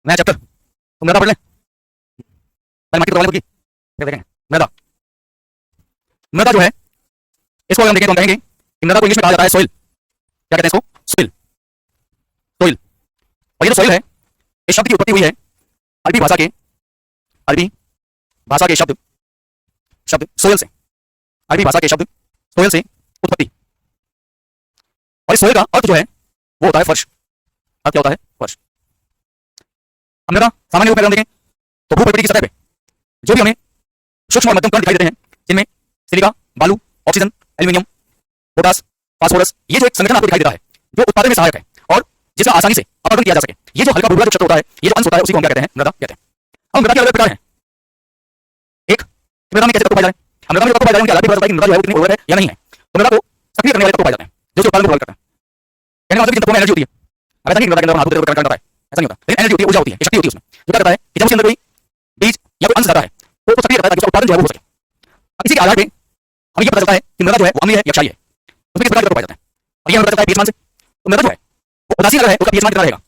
नया चैप्टर तो मृदा पढ़ लें। पहले माटी को खुद की फिर देखेंगे मृदा। मृदा जो है इसको अगर हम देखें तो हम कहेंगे कि मृदा को इंग्लिश में कहा जाता है सोइल। क्या कहते हैं इसको? सोइल। सोइल। और ये जो सोइल है इस शब्द की उत्पत्ति हुई है अरबी भाषा के शब्द सोइल से। अरबी भाषा के शब्द सोइल से उत्पत्ति। और इस सोइल का अर्थ जो है वो होता है फर्श। अर्थ क्या होता है? फर्श। हम मृदा सामान्य रूप में देखें तो भूप्रकृति की सतह पे जो भी हमें सूक्ष्म और मध्यम कण दिखाई देते हैं जिनमें सिलिका, बालू, ऑक्सीजन, एल्यूमिनियम, पोटास, फास्फोरस, ये जो एक संगठन आपको दिखाई देता है जो उत्पादन में सहायक है और जिसका आसानी से अपघटन किया जा सके, ये जो हल्का भूरा जो क्षेत्र होता है, ये जो अंश होता है, उसी को हम क्या कहते हैं? मृदा कहते हैं। अब मृदा के अलग प्रकार हैं। एक, मृदा में कैसे तत्व पाए जाते हैं? हम मृदा में तत्व पाए जाते हैं, अलग पता चलता है कि मृदा जो है वो कितनी उर्वरक है या नहीं है। तो मृदा को सक्रिय करने वाले तत्व पाए जाते हैं जो उत्पादन को प्रभावित करते हैं। कहने का मतलब कि तत्वों में एनर्जी होती है। अब ऐसा नहीं मृदा के अंदर हाथ धोते हुए करंट है, ऐसा नहीं होता, लेकिन एनर्जी होती है, ऊर्जा होती है, शक्ति होती है उसमें। जो क्या करता है कि जब उसके अंदर कोई बीज या कोई अंश जाता है तो वो सक्रिय करता है ताकि उसका उत्पादन जो है वो हो सके। अब इसी के आधार पे हमें ये पता चलता है कि मृदा जो है वो अम्लीय है या क्षारीय है। उसमें किस प्रकार के तत्व पाए जाते हैं? अब ये हमें पता चलता है पीएच मान से। तो मृदा जो है वो उदासीन अगर है उसका पीएच मान कितना रहेगा?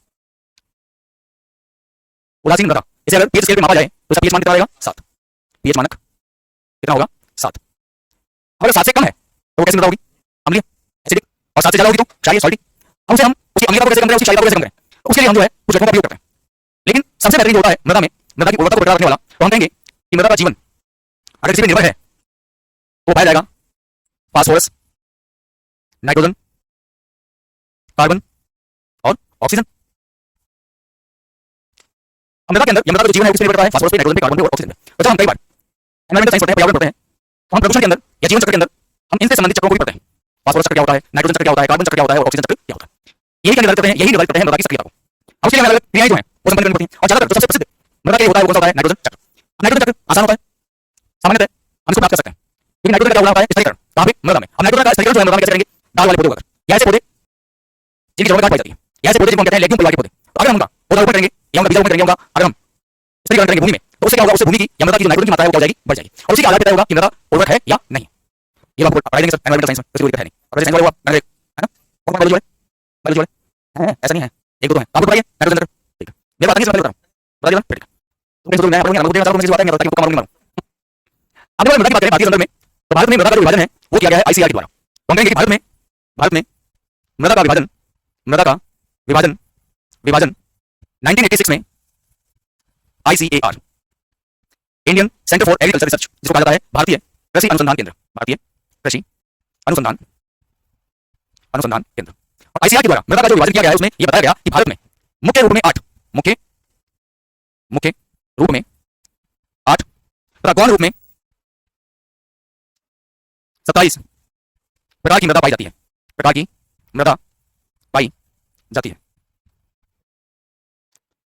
उदासीन मृदा इसे अगर पीएच स्केल पे मापा जाए तो उसका पीएच मान कितना रहेगा? 7। पीएच मानक कितना होगा? 7। अगर 7 से कम है तो वो कैसी मृदा होगी? अम्लीय, एसिडिक। और 7 से ज्यादा होगी तो क्षारीय, सॉल्टी। अब उसे हम उसकी अम्लीयता को कैसे कम करें, उसकी क्षारीयता को कैसे कम करें? तो उसके लिए हम जो है कुछ घटकों का प्रयोग करते हैं। लेकिन सबसे बेहतरीन जो होता है मृदा में मृदा की उर्वरता को बरकरार रखने वाला, तो हम कहेंगे कि मृदा का जीवन अगर किसी पे निर्भर है तो पाया जाएगा फास्फोरस, नाइट्रोजन, कार्बन और ऑक्सीजन। मृदा के अंदर मृदा का जो जीवन है उसमें निर्भर करता है फास्फोरस पे, नाइट्रोजन पे, कार्बन पे और ऑक्सीजन पे। तो जब हम कई बार एनवायरमेंटल साइंस पढ़ते हैं, पर्यावरण पढ़ते हैं, तो हम प्रदूषण के अंदर या जीवन चक्र के अंदर हम इनसे संबंधित चक्रों को भी पढ़ते हैं। फास्फोरस चक्र क्या होता है, नाइट्रोजन चक्र क्या होता है, कार्बन चक्र क्या होता है और ऑक्सीजन चक्र क्या होता है। यही क्या निर्धारित करते हैं, यही निर्धारित करते हैं मृदा की सक्रियता को। अब उसके लिए अलग अलग क्रियाएं जो हैं वो संपन्न करनी पड़ती हैं और ज्यादातर जो सबसे प्रसिद्ध मृदा के लिए होता है वो कौन सा होता है? नाइट्रोजन चक्र। नाइट्रोजन चक्र आसान होता है, सामान्यतः हम इसको प्राप्त कर सकते हैं। लेकिन नाइट्रोजन का क्या होता है? स्थलीकरण। कहां पे? मृदा में। हम नाइट्रोजन का स्थलीकरण जो है मृदा में कैसे करेंगे? डाल वाले पौधे होकर, या ऐसे पौधे जिनकी जड़ में गांठ पाई जाती है, या ऐसे पौधे जिनको हम कहते हैं लेग्यूम परिवार के पौधे। तो अगर हम उनका पौधा रोपण करेंगे या उनका बीज रोपण करेंगे, उनका अगर हम स्थलीकरण करेंगे भूमि में, तो उससे क्या होगा? उससे भूमि की या मृदा की जो नाइट्रोजन की मात्रा है वो क्या हो जाएगी? बढ़ जाएगी। और उसी के आधार पर तय होगा कि मृदा उर्वरक है या नहीं। ये आपको पढ़ाई देंगे सर एनवायरमेंटल साइंस में, किसी को दिक्कत है नहीं। अगर साइंस वाले हुआ मैंने है ना, और बायोलॉजी वाले, बायोलॉजी वाले हैं, ऐसा नहीं है, एक दो तो है। आपको पढ़ाइए नाइट्रोजन चक्र, ठीक है। मेरे बात नहीं समझ बता रहा हूं, बता दिया ठीक है। तो मैं सोच मैं पढ़ूंगा, मुझे मुझे बात है, मैं बताता हूं आपको मालूम नहीं। अब जब मृदा की बात करें भारतीय संदर्भ में, तो भारत में मृदा का जो विभाजन है वो किया गया है आईसीआर के द्वारा। तो हम कहेंगे कि भारत में मृदा का विभाजन 1986 में ICAR, Indian centre for agriculture research, जिसको कहा जाता है भारतीय कृषि अनुसंधान केंद्र, भारतीय कृषि अनुसंधान केंद्र। और आईसीएआर के द्वारा मृदा का जो विभाजन किया गया है उसमें यह बताया गया कि भारत में मुख्य रूप में 8 तथा गौण रूप में 27 प्रकार की मृदा पाई जाती है।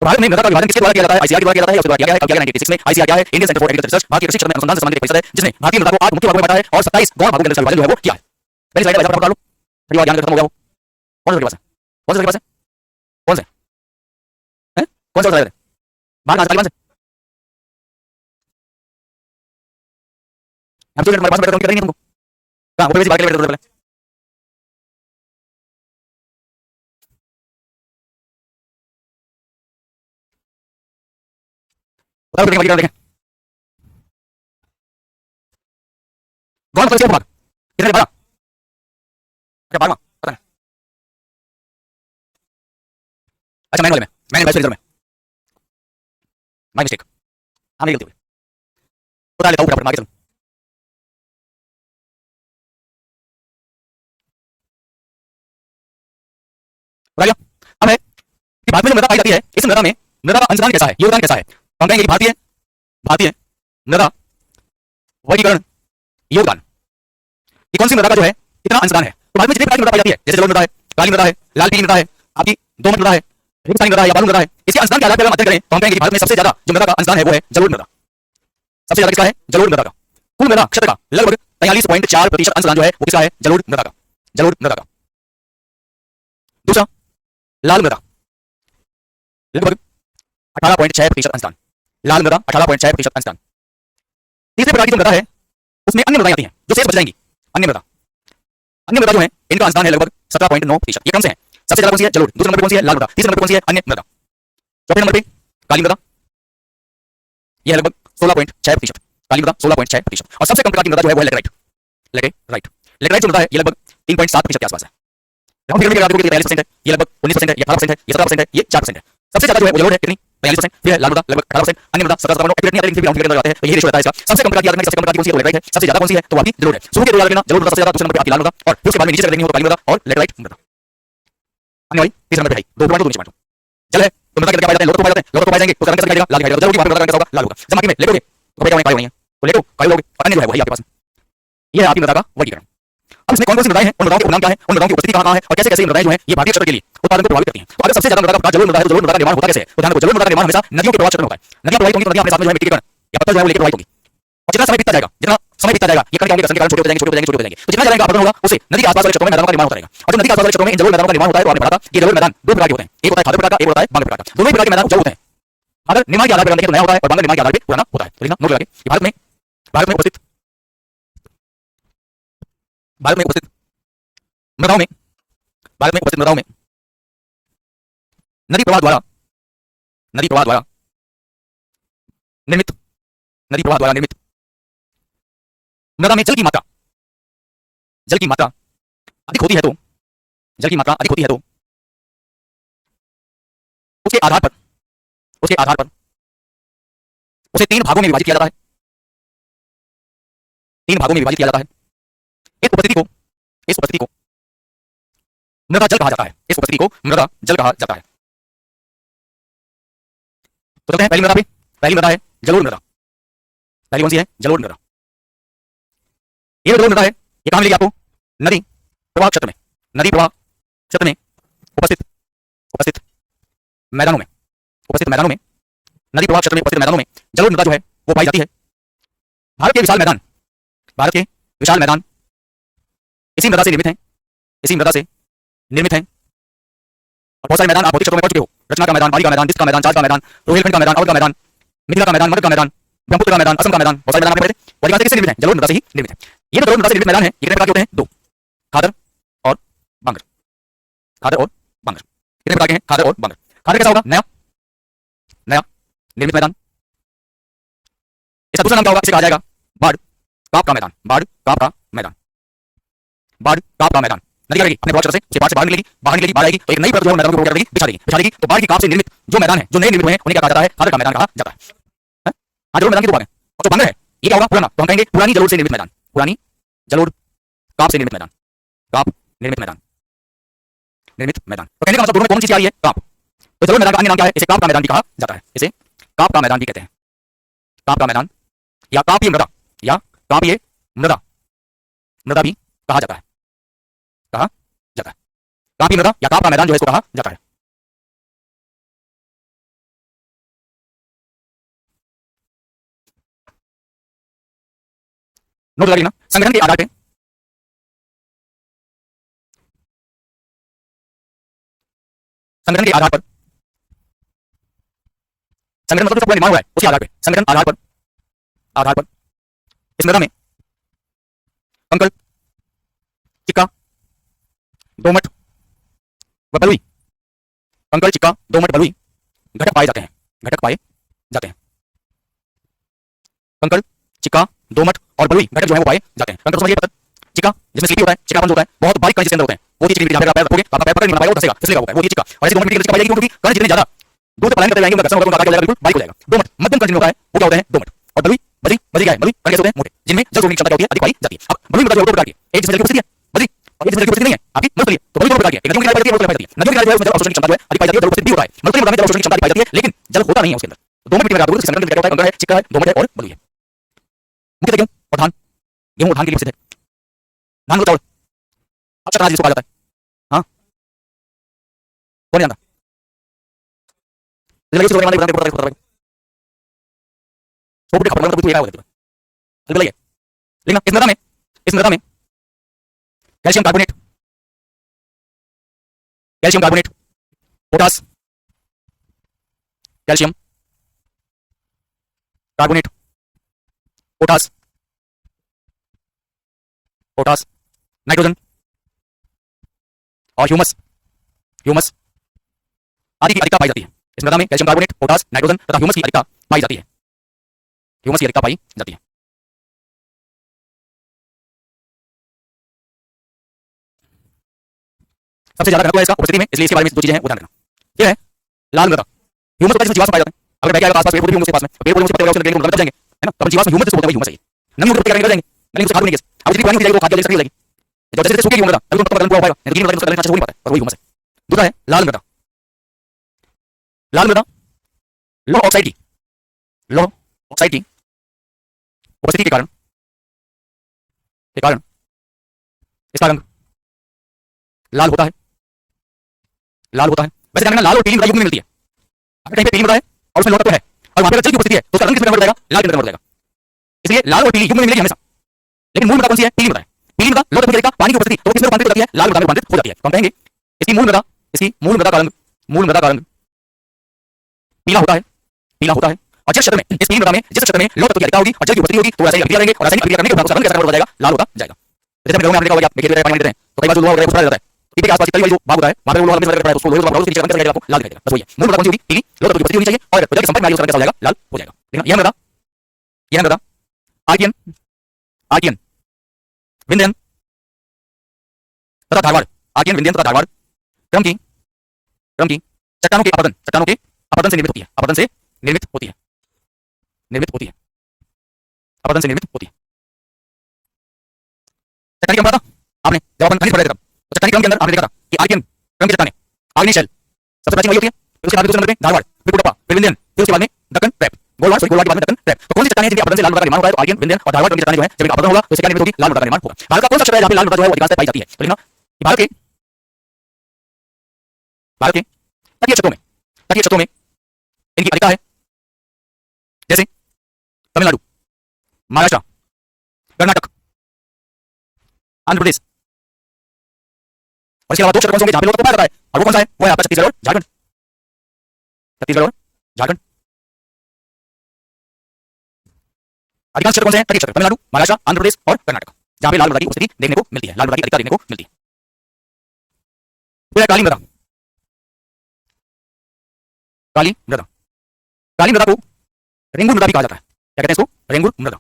तो भारत में मृदा का विभाजन किसके द्वारा किया जाता है? आईसीआर के द्वारा किया जाता है, या उसके द्वारा किया गया है? कब किया गया? 1986 में। आईसीआर क्या है? Indian centre for agriculture research, भारतीय कृषि क्षेत्र में अनुसंधान से संबंधित एक परिषद है जिसने भारतीय मृदा को 8 मुख्य भागों में बांटा है और 27 गौण भागों के अंदर विभाजन जो है वो किया है। पहली स्लाइड में लो, थोड़ी बात ज्ञान खत्म हो गया वो। कौन सा के पास है? कौन सा के पास है? कौन से हैं? कौन सा बताया थे? बाहर कहां से? तालिबान से? हम तो हमारे पास बैठे करेंगे तुमको कहां? वो पे बात कर पहले बताओ देखें देखें। गौण मतलब भाग कितने? 12। अच्छा 12 पता नहीं। अच्छा मैंने रिजल्ट में माय मिस्टेक, हमें गलती हुई। बता लेता हूं फटाफट, आगे चलो। बता लिया। अब है कि भारत में जो मृदा पाई जाती है, इस मृदा में मृदा का अंशदान कैसा है, योगदान कैसा है? तो हम कहेंगे कि भारतीय मृदा वर्गीकरण योगदान, कि कौन सी मृदा का जो है कितना अंशदान है। तो भारत में जितने प्रकार की मृदा पाई जाती है, जैसे जलोढ़ मृदा है, काली मृदा है, लाल पीली मृदा है, आपकी दोमट मृदा है, रेगिस्तानी मृदा है या बालू मृदा है, इसके अंशदान के आधार पर हम अध्ययन करें तो हम कहेंगे कि भारत में सबसे ज्यादा जो मृदा का अंशदान है वो है जलोढ़ मृदा। सबसे ज्यादा किसका है? जलोढ़ मृदा का। कुल मृदा क्षेत्र का लगभग 43.4% अंशदान जो है वो किसका है? जलोढ़ मृदा का। दूसरा लाल मृदा, लगभग 18.6% अंशदान। लाल मृदा 18.6% अंशदान। तीसरे प्रकार की जो मृदा है उसमें अन्य मृदाएं आती हैं जो शेष बच जाएंगी। अन्य मृदा जो है इनका अंशदान है लगभग 17.9%। ये क्रम से है। सबसे ज्यादा कौन सी है? जलोढ़। दूसरे नंबर पर कौन सी है? लाल मृदा। तीसरे नंबर पर कौन सी है? अन्य मृदा। चौथे नंबर पे काली मृदा यह लगभग 16.6%, काली मृदा 16.6%। और सबसे कम प्रकार की मृदा जो है वो है लेटेराइट। लेटेराइट जो मृदा है ये लगभग 3.7% के आसपास है। हम फिर भी 43% है, ये लगभग 19% है, ये 18% है, ये 17% है, ये 4% है। सबसे ज्यादा जो है वो जलोढ़ है, कितनी 42%, फिर है लाल मृदा लगभग 18%, अन्य मृदा 17 एक्यूरेट नहीं आते, लेकिन फिर भी हम फिगर लगाते हैं तो यही रेशो रहता है इसका। सबसे कम प्रकार की याद रखनी, सबसे कम प्रकार की कौन सी है, वो लेटेराइट है। सबसे ज्यादा कौन सी है तो वो आपकी जलोढ़ है। सूखे के दो याद रखना, जलोढ़ मृदा सबसे ज्यादा, दूसरे नंबर पे आपकी लाल मृदा, और फिर उसके बाद में नीचे से देखनी हो तो काली मृदा और लेटेराइट मृदा। अन्य वाली तीसरे नंबर पे है, दो नीचे बांटो। जल है तो मृदा के क्या पाए जाते हैं, लोग तो पाए जाते हैं, लोग तो पाए जाएंगे तो कैसे दिखाई देगा, लाल दिखाई देगा। जल की वहां पे मृदा का कैसा होगा, लाल होगा। जब माटी में लेटोगे तो कभी पाए नहीं है तो लेटो काली लोगे, और अन्य जो है वही आपके पास। ये है आपकी मृदा का वर्गीकरण। अब इसमें कौन कौन सी मृदाएं हैं, उन मृदाओं के उपनाम क्या है, उन मृदाओं की उपस्थिति कहां है, और कैसे कैसे मृदाएं जो है ये भारतीय क्षेत्र के लिए उत्पादन को प्रभावित करती हैं। तो अगर सबसे ज्यादा मृदा का प्रकार जलोढ़ मृदा है तो जलोढ़ मृदा का निर्माण होता कैसे है, तो ध्यान रखो जलोढ़ मृदा का निर्माण हमेशा नदियों के प्रवाह क्षेत्र में होता है। नदियां प्रवाहित होंगी तो नदियां अपने साथ में जो है मिट्टी के कण या पत्थर जो है वो लेकर प्रवाहित होगी, और जितना समय बीतता जाएगा ये कण क्या होंगे, घर्षण के कारण छोटे होते जाएंगे, छोटे होते जाएंगे। तो जितना ज्यादा अपघटन होगा उससे नदी के आसपास वाले क्षेत्रों में मैदानों का निर्माण होता रहेगा। और जो नदी के आसपास वाले क्षेत्रों में इन जलोढ़ मैदानों का निर्माण होता है तो आपने पढ़ा था ये जलोढ़ मैदान दो प्रकार के होते हैं, एक होता है खादर प्रकार का, एक होता है बांगर प्रकार का। दोनों प्रकार के मैदान उपजाऊ होते हैं। अगर निर्माण के आधार पर देखें तो नया होता है और बांगर निर्माण के आधार पर पुराना होता है। तो लिखना नोट लगा के भारत में उपस्थित मृदाओं में नदी प्रवाह द्वारा निर्मित मृदा में जल की मात्रा अधिक होती है तो उसके आधार पर उसे तीन भागों में विभाजित किया जाता है। इस उपस्थिति को मृदा जल कहा जाता है। तो चलते हैं पहली मृदा पे। पहली मृदा है जलोढ़ मृदा। पहली कौन सी है, जलोढ़ मृदा। ये जलोढ़ मृदा है, ये कहां मिलेगी आपको, नदी प्रवाह क्षेत्र में उपस्थित मैदानों में नदी प्रवाह क्षेत्र में उपस्थित मैदानों में जलोढ़ मृदा जो है वो पाई जाती है। भारत के विशाल मैदान इसी मृदा से निर्मित हैं। और बहुत सारे मैदान आप भौतिक क्षेत्रों में पढ़ चुके हो, रचना का मैदान, बारी का मैदान, डिस्क का मैदान, चार्ज का मैदान, रोहिलखंड का मैदान, अवध का मैदान, मिथिला का मैदान, मगध का मैदान, ब्रह्मपुत्र का मैदान, असम का मैदान, बहुत सारे मैदान आपने पढ़े थे। और ये किससे निर्मित है, जलोढ़ मृदा से ही निर्मित है। ये जो जलोढ़ मृदा से निर्मित मैदान है ये कितने प्रकार के होते हैं, दो, खादर और बांगर। कितने प्रकार के हैं, खादर और बांगर। खादर कैसा होगा, नया निर्मित मैदान। इसका दूसरा नाम क्या होगा, इसे कहा जाएगा बाढ़ काप का मैदान। नदी क्या करेगी अपने प्रवाह क्षेत्र से बाढ़ निकलेगी, बाहर आएगी तो एक नई परत जो है मैदान को बिछा देगी। तो बाढ़ की काप से निर्मित जो मैदान है, जो नए निर्मित हुए हैं उन्हें क्या कहा जाता है, खादर का मैदान कहा जाता है। जलोढ़ मैदान के दो भाग हैं। और जो बांगर है ये क्या होगा, पुराना, तो हम कहेंगे पुरानी जलोढ़ से निर्मित मैदान, पुरानी जलोढ़ काप से निर्मित मैदान, तो कहने का मतलब दोनों में कौन सी चीज आ रही है, काप। तो जलोढ़ मैदान का अन्य नाम क्या है, इसे काप का मैदान भी कहा जाता है। इसे काप का मैदान भी कहते हैं। काप का मैदान या कापीय मृदा भी कहा जाता है। कापीय मृदा या काप का मैदान जो है इसको कहा जाता है। नोट लगा लेना। संगठन के आधार पर संगठन मतलब जो पूरा निर्माण हुआ है उसके आधार पर, संगठन आधार पर इस मृदा में कंकड़, चिक्का, दोमट व बलुई घटक पाए जाते हैं। कंकड़, चिक्का, दोमट और बलुई घटक जो है वो पाए जाते हैं। कंकड़ समझिए, पत्थर, चिक्का जिसमें स्लिपी होता है, चिक्कापन जो होता है बहुत बारीक कण जिसके अंदर होते हैं, वो चीज चिकनी, जहां पे आप पैर रखोगे आपका पैर पकड़ नहीं पाएगा, वो धंसेगा, फिसलेगा, वो चिक्का। और ऐसे दोमट मिट्टी की चिक्का पाई जाएगी क्योंकि कण जितने ज्यादा दूर से पलायन करते जाएंगे उनका घर्षण होगा, उनका आकार क्या हो जाएगा, बिल्कुल बारीक हो जाएगा। दोमट मध्यम कण जिनमें होता है वो क्या होते हैं, दोमट। और बलुई क्या है, बलुई कण कैसे होते हैं, मोटे, जिनमें जल सोखने की क्षमता क्या होती है, अधिक पाई जाती है। अब बलुई मृदा जो है दो प्रकार की, एक जिसमें जल की उपस्थिति है बलुई, और एक जिसमें जल की उपस्थिति नहीं है आपकी मरुस्थलीय। तो बलुई दो प्रकार की है, एक नदियों की किनारे पाई जाती है, नदियों की किनारे जो है उसमें जल अवशोषण की क्षमता जो है अधिक पाई जाती है, जल उपस्थिति भी होता है। मरुस्थलीय मृदा में जल अवशोषण की क्षमता अधिक पाई जाती है लेकिन जल होता नहीं है उसके अंदर। दोमट मिट्टी में आप संगठन क्या होता है, कंकड़ है, चिक्का है, दोमट है और बलुई है। मुख्यतः गेहूं और धान के लिए प्रसिद्ध है। धान को चावल अक्षर अनाज जिसको कहा जाता है, हाँ कौन जानता, इस मृदा में calcium carbonate, potash, calcium carbonate, potash, nitrogen और ह्यूमस आदि की अधिकता पाई जाती है। इस मृदा में कैल्शियम कार्बोनेट, पोटास, नाइट्रोजन तथा ह्यूमस की अधिकता पाई जाती है। ह्यूमस की अधिकता पाई जाती है। सबसे ज्यादा घनत्व है इसका उपस्थिति में, इसलिए इसके बारे में दो चीजें हैं वो ध्यान रखना। ये है लाल मृदा। ह्यूमस होता है जिसमें जीवाश्म पाए जाते हैं। अगर बैग के आसपास पेड़ पौधे भी होंगे उसके पास में, पेड़ पौधे से पत्ते वगैरह उसमें लगेंगे, जाएंगे, है ना? तो अपन जीवाश्म ह्यूमस जिसको बोलते हैं ह्यूमस है। नमी होकर क्या करेंगे, लेकिन उसे खाद नहीं गैस। अब जितनी पानी होती जाएगी वो खाद जल्दी सक्रिय हो जाएगी। जब जैसे सूखेगी मृदा तब तो पूरा हो पाएगा, नहीं तो मृदा उसका अच्छा हो नहीं पाता, और वही ह्यूमस है। दूसरा है लाल मृदा। लाल मृदा लो ऑक्साइड की उपस्थिति के कारण इसका रंग लाल होता है। वैसे जानना लाल और पीली मृदा युग्म में मिलती है। अगर कहीं पे पीली मृदा है और उसमें लोहा है और वहां पे जल की उपस्थिति है तो उसका रंग किस में कन्वर्ट हो जाएगा, लाल में कन्वर्ट हो जाएगा। इसलिए लाल और पीली युग्म में मिलेगी हमेशा। लेकिन मूल मृदा कौन सी है, पीली मृदा है। पीली मृदा लोहा तत्व की पानी की उपस्थिति तो किसमें रूपांतरित हो जाती है, लाल मृदा में रूपांतरित हो जाती है। तो हम कहेंगे इसकी मूल मृदा का रंग पीला होता है। और जिस क्षेत्र में इस पीली मृदा में जिस क्षेत्र में लोहा तत्व की अधिकता होगी और जल की उपस्थिति होगी तो रासायनिक अभिक्रिया करेंगे और रासायनिक अभिक्रिया करने के बाद उसका रंग कैसा कन्वर्ट हो जाएगा, लाल होता जाएगा। जैसे हम आपने देखा होगा देखिए पानी देते हैं तो कई बार जो लोहा वगैरह जाता है पीपे के आसपास कई जो भाग होता है वहां पे लोहा हमेशा लगता है, उसको लोहे का उसके नीचे रंग कैसा आपको लाल दिखेगा। बस वही है मूल मृदा कौन सी होगी, पीली, लोहा तत्व की उपस्थिति होनी चाहिए और जल के संपर्क में आएगी उसका रंग कैसा हो जाएगा, लाल हो जाएगा। देखना यह मृदा आर्कियन विंध्यन तथा धारवाड़ क्रम की चट्टानों के अपरदन से निर्मित होती है। चट्टानी क्रम पढ़ा था आपने जब अपन खनिज पढ़ रहे थे तब, तो चट्टानी क्रम के अंदर आपने देखा था कि आर्कियन क्रम की चट्टानें, आग्नेय शैल सबसे प्राचीन वही होती है। फिर उसके बाद दूसरे नंबर पे धारवाड़, फिर कुटप्पा, फिर विंध्यन, फिर उसके बाद में दक्कन ट्रैप, गोलवाड़ के बाद में दक्कन ट्रैप। तो कौन सी चट्टानें जिनके अपरदन से लाल मृदा का निर्माण होता है, तो आर्कियन, विंध्यन और धारवाड़ क्रम की चट्टानें जो है जब इनका अपरदन होगा तो इससे क्या निर्मित होगी, लाल मृदा का निर्माण होगा। भारत का कौन सा क्षेत्र है जहाँ पे लाल मृदा जो है वो अधिकांशतः पाई जाती है, तो लिखना भारत के तटीय क्षेत्रों में इनकी अधिकता है। जैसे तमिलनाडु, महाराष्ट्र, कर्नाटक, आंध्र प्रदेश और इसके अलावा दो क्षेत्र कौन से होंगे जहां पे लोहा तत्व पाया जाता है, और वो कौन सा है, वो है आपका छत्तीसगढ़ और झारखंड। अधिकांश क्षेत्र कौन से हैं, तटीय क्षेत्र, तमिलनाडु, महाराष्ट्र, आंध्र प्रदेश और कर्नाटक, जहां पे लाल मृदा की उपस्थिति देखने को मिलती है, लाल मृदा की अधिकता देखने को मिलती है। फिर काली मृदा को रेंगुर मृदा भी कहा जाता है। क्या कहते हैं इसको, रेंगुर मृदा।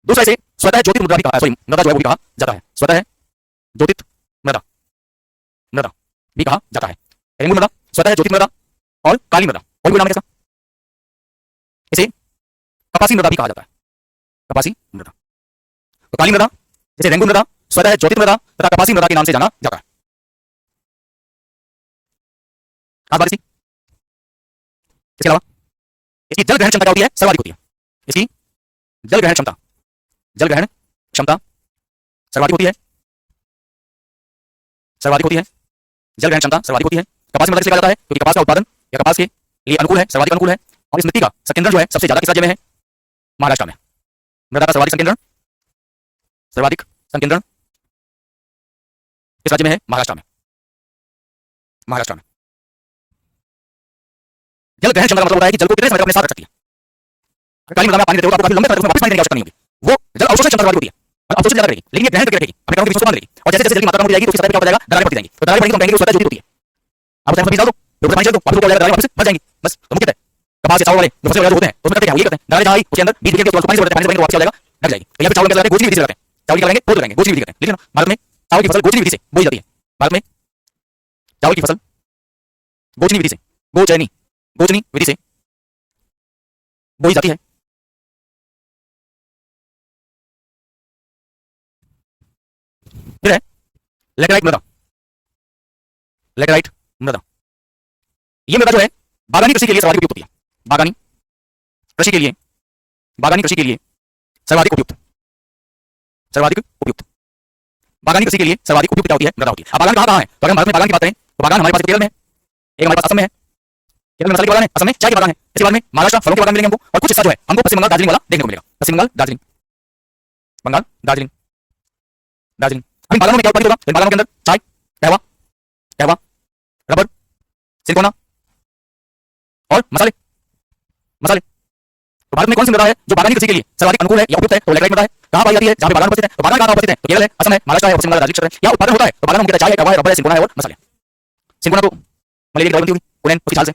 दूसरा इसे स्वतः ज्योतित मृदा भी कहा, सॉरी मृदा जो है वो भी कहा जाता है, स्वतः ज्योतित मृदा भी कहा जाता है। रेंगुर मृदा, स्वतः ज्योतित मृदा और काली मृदा, और कोई नाम है इसका, इसे कपासी मृदा भी कहा जाता है, कपासी मृदा। तो काली मृदा, इसे रेंगुर मृदा, स्वतः ज्योतित मृदा तथा कपासी मृदा के नाम से जाना जाता है। इसके अलावा इसकी जल ग्रहण क्षमता क्या होती है, सर्वाधिक होती है। इसकी जल ग्रहण क्षमता सर्वाधिक होती है। जल ग्रहण क्षमता सर्वाधिक होती है। कपास में मृदा किसे कहा जाता है, क्योंकि कपास का उत्पादन या कपास के लिए अनुकूल है, सर्वाधिक अनुकूल है। और इस मिट्टी का संकेंद्रण जो है सबसे ज्यादा किस राज्य में है, महाराष्ट्र में। मृदा का सर्वाधिक संकेंद्रण किस राज्य में है, महाराष्ट्र में। जल ग्रहण क्षमता का मतलब होता है कि जल को कितने समय तक अपने साथ रख सकती है। अगर काली मृदा में पानी देते हो तो आपको काफी लंबे समय तक उसमें वापस पानी देने की आवश्यकता नहीं होगी, वो जल अवशोषण क्षमता वाली होती है, मतलब अवशोषण ज्यादा करेगी, लेकिन ये ग्रहण करके रखेगी, अपने कणों के बीच में देगी। और जैसे जैसे जल की मात्रा कम हो जाएगी तो उसकी सतह पे क्या हो जाएगा, दरारें पड़ती जाएंगी। तो दरारें पड़ेंगी तो हम कहेंगे स्वतः ज्योतित होती है। आप उसमें बीज डाल दो, फिर पानी चल दो, वापस हो जाएगा, दरारें वापस भर जाएंगी, बस। तो मुख्यतः कपास या चावल वाले जो फसल वगैरह होते हैं उसमें करते हैं, ये करते हैं, दरारें जहाँ आई उसके अंदर बीज गिरेंगे, उसको पानी से भरते हैं, पानी से भरेंगे वापस आ जाएगा, ढक जाएगी। तो यहाँ पे चावल में क्या गोचनी विधि से लगाते हैं, चावल की करेंगे पोत लगाएंगे, गोचनी विधि करते हैं। लेकिन भारत में चावल की फसल गोचनी विधि से बोई जाती है। भारत में चावल की फसल गोचनी विधि से बोई जाती है। फिर है लैटेराइट मृदा। यह मृदा जो है बागानी कृषि के लिए सर्वाधिक उपयुक्त होती है। बागानी कृषि के लिए सर्वाधिक उपयुक्त बागानी कृषि के लिए सर्वाधिक उपयुक्त होती है मृदा होती है। अब बागान कहाँ है, तो अगर भारत में बागान की बात करें तो बागान हमारे पास केरल में है, एक हमारे पास असम में है, केरल में मसाले के बागान है, असम में चाय के बागान है, इसके बाद में महाराष्ट्र फलों के बागान मिलेंगे हमको, और कुछ हिस्सा जो है हमको पश्चिम बंगाल दार्जिलिंग वाला देखने को मिलेगा। पश्चिम बंगाल दार्जिलिंग अभी बागानों में क्या उत्पादित होगा, इन बागानों के अंदर चाय, कहवा, रबर, सिंकोना और मसाले। तो भारत में कौन सी मृदा है जो बागानी कृषि के लिए सर्वाधिक अनुकूल है या उपयुक्त है, तो लैटेराइट मृदा है। कहाँ पाई जाती है, जहाँ पे बागान उपस्थित है। तो बागान कहाँ उपस्थित है, तो केरल है, असम है, महाराष्ट्र है, पश्चिम बंगाल दार्जिलिंग क्षेत्र है। यहाँ उत्पादन होता है तो बागान मुख्यतः चाय है, कहवा है, रबर है, सिंकोना है और मसाले। सिंकोना तो मलेरिया की दवाई बनती होगी, कुनेन उसकी छाल से,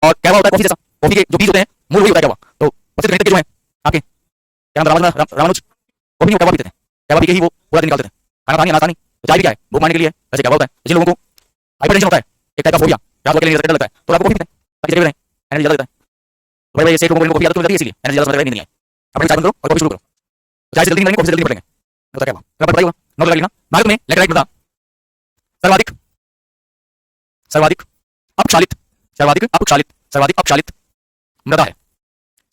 और क्या हुआ होता है कॉफी जैसा, कॉफी के जो बीज होते हैं मूल वही होता है क्या हुआ, तो प्रसिद्ध गणितज्ञ जो है आपके क्या नाम रामानुज, कॉफी नहीं, क्या पीते थे, क्या पी के ही वो पूरा दिन निकालते थे, खाना खानी, नाश्ता नहीं, तो चाय भी क्या है भूख मारने के लिए, वैसे क्या होता है जिन लोगों को हाइपरटेंशन होता है, एक टाइप का फोबिया, रात को अकेले लगता है, तो आपको कॉफी पीते हैं ताकि जल्दी रहें, एनर्जी ज्यादा देता है। भाई भाई ऐसे लोगों को कॉफी आदत क्यों लगती है, इसलिए एनर्जी ज्यादा नहीं है, अपने चाय बंद करो और कॉफी शुरू करो, चाय से जल्दी नहीं करेंगे, कॉफी से जल्दी निपटेंगे, तो क्या हुआ मैं बताइए नोट लगा लेना। भारत में लैटेराइट मृदा सर्वाधिक सर्वाधिक अपक्षालित सर्वाधिक अपक्षालित सर्वाधिक अपक्षालित मृदा है,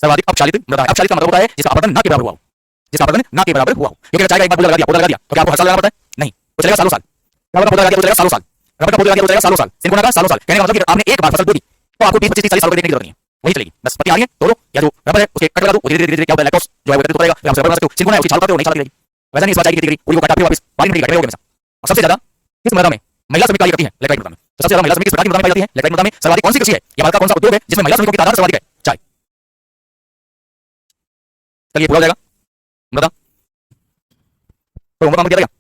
सर्वाधिक अपक्षालित मृदा है। अपक्षालित का मतलब होता है जिसका अपरदन ना के बराबर हुआ हो, जिसका अपरदन ना के बराबर हुआ हो। क्योंकि चाय का एक बार पौधा लगा दिया तो क्या आपको हर साल लगाना पड़ता है, नहीं, वो चलेगा सालों साल। रबर का पौधा लगा दिया तो चलेगा सालों साल, रबर का पौधा लगा दिया तो चलेगा सालों साल, सिंकोना का सालों साल। कहने का मतलब कि आपने एक बार फसल बो दी तो आपको 20-25-30 साल देखने की जरूरत नहीं है, वही चलेगी। बस पत्ती आ रही है तोड़ो, या जो रबर है उसके कट लगा दो, वो धीरे धीरे क्या होता है लैक्टोस जो है वो एकत्रित होता रहेगा, फिर आप रबर बना सकते हो। सिंकोना है उसकी छाल उतारते हो, नहीं छाल रहेगी। वैसा नहीं इस बार चाय की खेती करी पूरी को काटा फिर वापस पानी में काटे हमेशा। और सबसे ज्यादा किस मृदा में महिला श्रमिक कार्य करती है, लैटेराइट मृदा में। तो सबसे ज्यादा महिला श्रमिक किस प्रकार की मृदा में पाई जाती है, लैटेराइट मृदा में। सर्वाधिक कौन सी कृषि है या भारत का कौन सा उद्योग है जिसमें महिला श्रमिकों की तादाद सर्वाधिक है, चाय। चलिए पूरा हो जाएगा मृदा, तो होमवर्क कंप्लीट किया जाएगा।